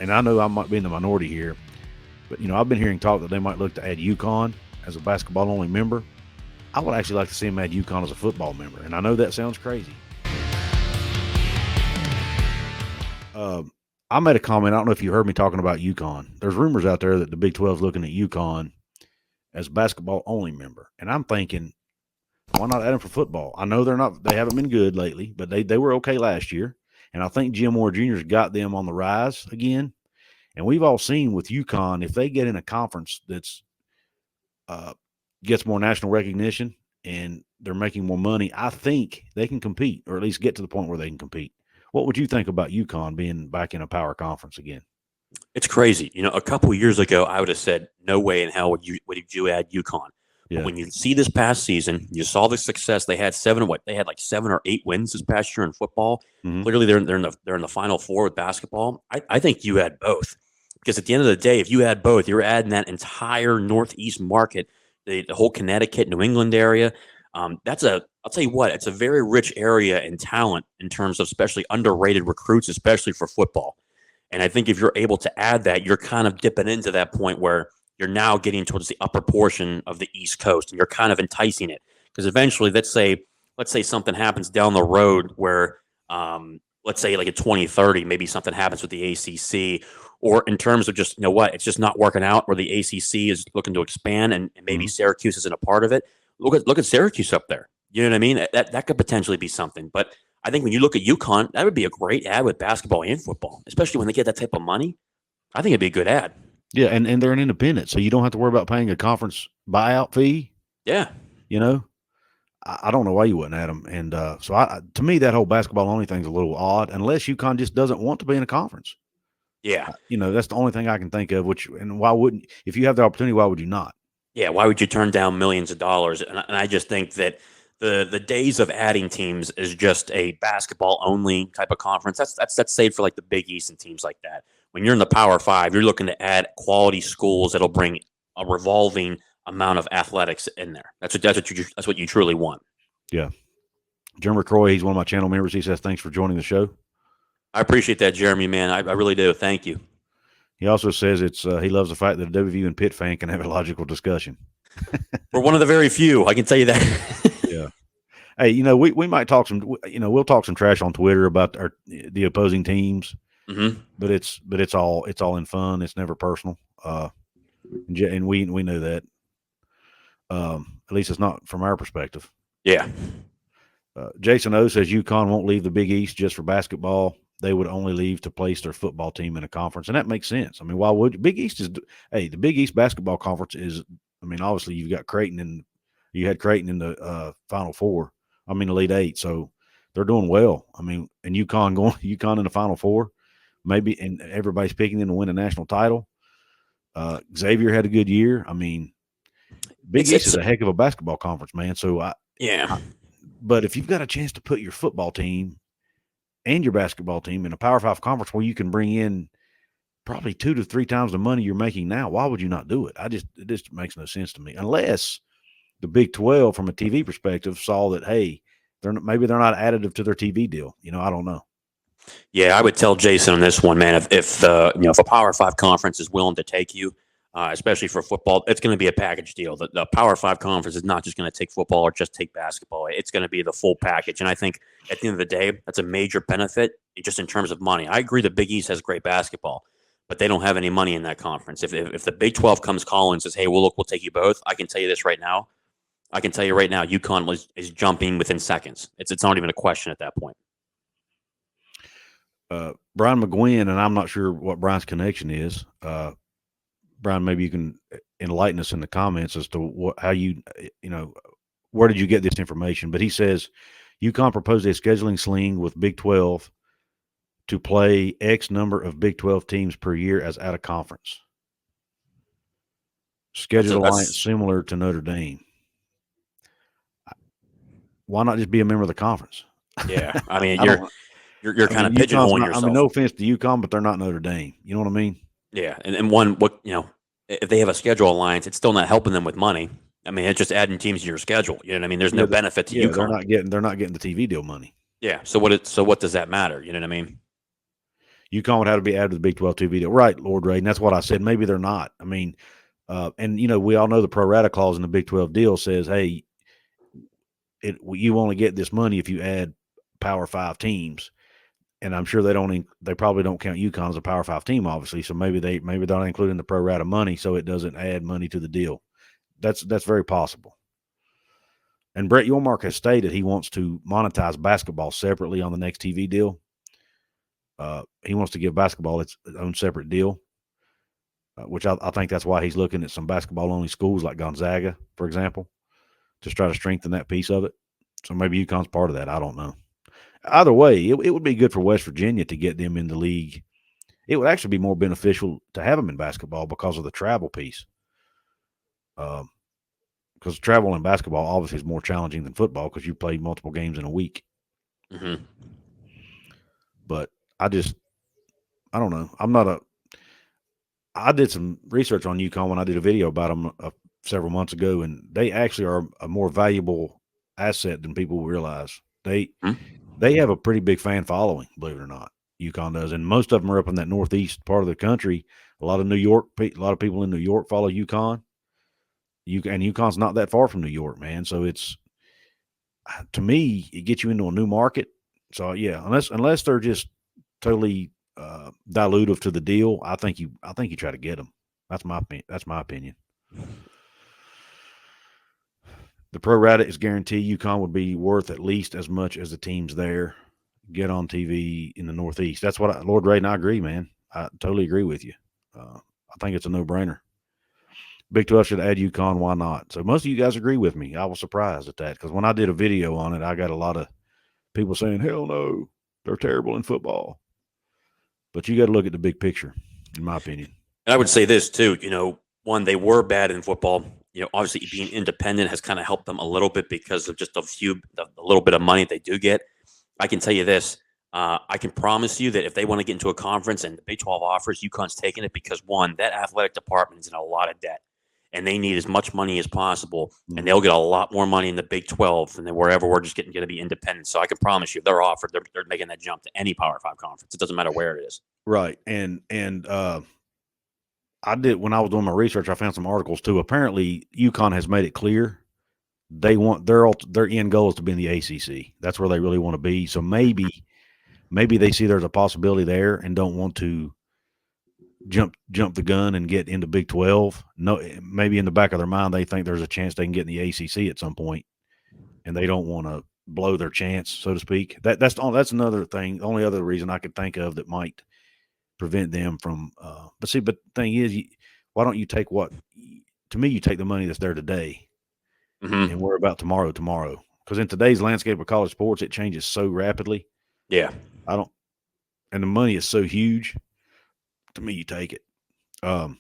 and I know I might be in the minority here, but I've been hearing talk that they might look to add UConn as a basketball only member. I would actually like to see them add UConn as a football member, and I know that sounds crazy. I made a comment. I don't know if you heard me talking about UConn. There's rumors out there that the Big 12 is looking at UConn as basketball only member, and I'm thinking, why not add them for football? I know they haven't been good lately, but they were okay last year, and I think Jim Mora Jr.'s got them on the rise again. And we've all seen with UConn, if they get in a conference that's gets more national recognition and they're making more money, I think they can compete, or at least get to the point where they can compete. What would you think about UConn being back in a power conference again? It's crazy. A couple of years ago, I would have said, no way in hell would you add UConn. Yeah. But when you see this past season, you saw the success they had. They had like 7 or 8 wins this past year in football. Mm-hmm. Clearly, they're in the Final Four with basketball. I think you add both, because at the end of the day, if you add both, you're adding that entire Northeast market, the whole Connecticut, New England area. I'll tell you what, it's a very rich area in talent in terms of especially underrated recruits, especially for football. And I think if you're able to add that, you're kind of dipping into that point where you're now getting towards the upper portion of the East Coast, and you're kind of enticing it. Because eventually, let's say something happens down the road where, let's say like in 2030, maybe something happens with the ACC, or in terms of just, it's just not working out, where the ACC is looking to expand, and maybe Syracuse isn't a part of it. Look at Syracuse up there. You know what I mean? That could potentially be something. But I think when you look at UConn, that would be a great ad with basketball and football, especially when they get that type of money. I think it'd be a good ad. Yeah, and they're an independent, so you don't have to worry about paying a conference buyout fee. Yeah. I don't know why you wouldn't add them. And so to me, that whole basketball only thing's a little odd, unless UConn just doesn't want to be in a conference. Yeah. That's the only thing I can think of. And why wouldn't, if you have the opportunity, why would you not? Yeah, why would you turn down millions of dollars? And I just think that the days of adding teams is just a basketball only type of conference. That's saved for like the Big East and teams like that. When you're in the Power Five, you're looking to add quality schools that'll bring a revolving amount of athletics in there. That's what you truly want. Yeah. Jim McCroy, he's one of my channel members. He says, thanks for joining the show. I appreciate that, Jeremy, man. I really do. Thank you. He also says he loves the fact that a WVU and Pitt fan can have a logical discussion. We're one of the very few, I can tell you that. Yeah. Hey, we might talk we'll talk some trash on Twitter about the opposing teams. Mm-hmm. But it's all in fun. It's never personal. And we know that. At least it's not from our perspective. Yeah. Jason O says UConn won't leave the Big East just for basketball. They would only leave to place their football team in a conference, and that makes sense. I mean, why would you? The Big East basketball conference is. I mean, obviously you've got Creighton, and you had Creighton in the Final Four. I mean, Elite Eight, so they're doing well. I mean, and UConn in the Final Four. Maybe, and everybody's picking them to win a national title. Xavier had a good year. I mean, Big East is a heck of a basketball conference, man. So but if you've got a chance to put your football team and your basketball team in a Power 5 conference where you can bring in probably 2 to 3 times the money you're making now, why would you not do it? It just makes no sense to me, unless the Big 12, from a TV perspective, saw that, hey, they're not additive to their TV deal. I don't know. Yeah, I would tell Jason on this one, man. If a Power 5 conference is willing to take you, especially for football, it's going to be a package deal. The Power 5 conference is not just going to take football or just take basketball. It's going to be the full package. And I think at the end of the day, that's a major benefit just in terms of money. I agree the Big East has great basketball, but they don't have any money in that conference. If the Big 12 comes calling and says, hey, well, look, we'll take you both, I can tell you this right now. UConn is jumping within seconds. It's not even a question at that point. Brian McGuinn, and I'm not sure what Brian's connection is. Brian, maybe you can enlighten us in the comments as to where did you get this information? But he says UConn proposed a scheduling sling with Big 12 to play X number of Big 12 teams per year as out of conference. Schedule alliance similar to Notre Dame. Why not just be a member of the conference? Yeah, I mean, you're kind of pigeonholing yourself. I mean, no offense to UConn, but they're not Notre Dame. You know what I mean? Yeah, and if they have a schedule alliance, it's still not helping them with money. I mean, it's just adding teams to your schedule. You know what I mean? There's no benefit to UConn. They're not getting the TV deal money. Yeah. So what does that matter? You know what I mean? UConn would have to be added to the Big 12 TV deal. Right, Lord Ray, and that's what I said. Maybe they're not. I mean, and, we all know the pro rata clause in the Big 12 deal says, hey, you only get this money if you add Power 5 teams. And I'm sure they probably don't count UConn as a Power 5 team, obviously. So maybe they're not including the pro rata money, so it doesn't add money to the deal. That's very possible. And Brett Yormark has stated he wants to monetize basketball separately on the next TV deal. He wants to give basketball its own separate deal, which I think that's why he's looking at some basketball-only schools like Gonzaga, for example, to try to strengthen that piece of it. So maybe UConn's part of that. I don't know. Either way, it would be good for West Virginia to get them in the league. It would actually be more beneficial to have them in basketball because of the travel piece. Because travel in basketball obviously is more challenging than football because you play multiple games in a week. Mm-hmm. But I don't know. I did some research on UConn when I did a video about them several months ago, and they actually are a more valuable asset than people realize. They have a pretty big fan following, believe it or not. UConn does, and most of them are up in that northeast part of the country. A lot of people in New York follow UConn. And UConn's not that far from New York, man. So to me, it gets you into a new market. So yeah, unless they're just totally dilutive to the deal, I think you try to get them. That's my opinion. The pro rata is guaranteed. UConn would be worth at least as much as the teams there get on TV in the Northeast. That's what Lord Ray and I agree, man. I totally agree with you. I think it's a no-brainer. Big 12 should add UConn. Why not? So most of you guys agree with me. I was surprised at that because when I did a video on it, I got a lot of people saying, hell no, they're terrible in football. But you got to look at the big picture, in my opinion. And I would say this too, one, they were bad in football. Obviously being independent has kind of helped them a little bit because of just a little bit of money they do get. I can tell you this. I can promise you that if they want to get into a conference and the Big 12 offers, UConn's taking it because, one, that athletic department is in a lot of debt. And they need as much money as possible, and they'll get a lot more money in the Big 12 than wherever we're just going to be independent. So I can promise you, if they're offered, they're making that jump to any Power 5 conference. It doesn't matter where it is. Right. And I did, when I was doing my research, I found some articles too. Apparently, UConn has made it clear they want their end goal is to be in the ACC. That's where they really want to be. So maybe they see there's a possibility there and don't want to jump the gun and get into Big 12. No, maybe in the back of their mind they think there's a chance they can get in the ACC at some point, and they don't want to blow their chance, so to speak. That's another thing. The only other reason I could think of that might prevent them from. But the thing is, why don't you take to me, you take the money that's there today, and worry about tomorrow. Because in today's landscape of college sports, it changes so rapidly. Yeah, and the money is so huge. To me, you take it. I'll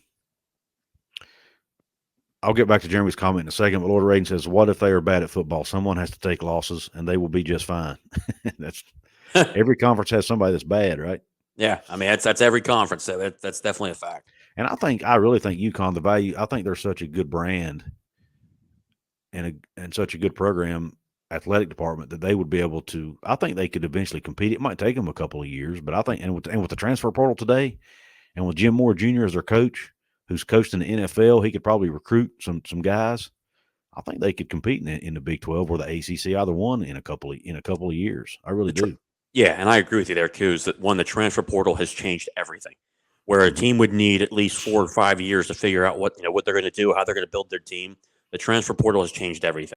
get back to Jeremy's comment in a second, but Lord Raiden says, what if they are bad at football? Someone has to take losses, and they will be just fine. That's every conference has somebody that's bad, right? Yeah, I mean, that's every conference. So that's definitely a fact. And I really think UConn, the value, I think they're such a good brand and such a good program, athletic department, that they would be able to, I think they could eventually compete. It might take them a couple of years, but I think, and with the transfer portal today, and with Jim Mora Jr. as their coach, who's coached in the NFL, he could probably recruit some guys. I think they could compete in the Big 12 or the ACC, either one, in a couple of years. I really do. Yeah, and I agree with you there, Couz, that the transfer portal has changed everything. Where a team would need at least 4 or 5 years to figure out what they're going to do, how they're going to build their team. The transfer portal has changed everything.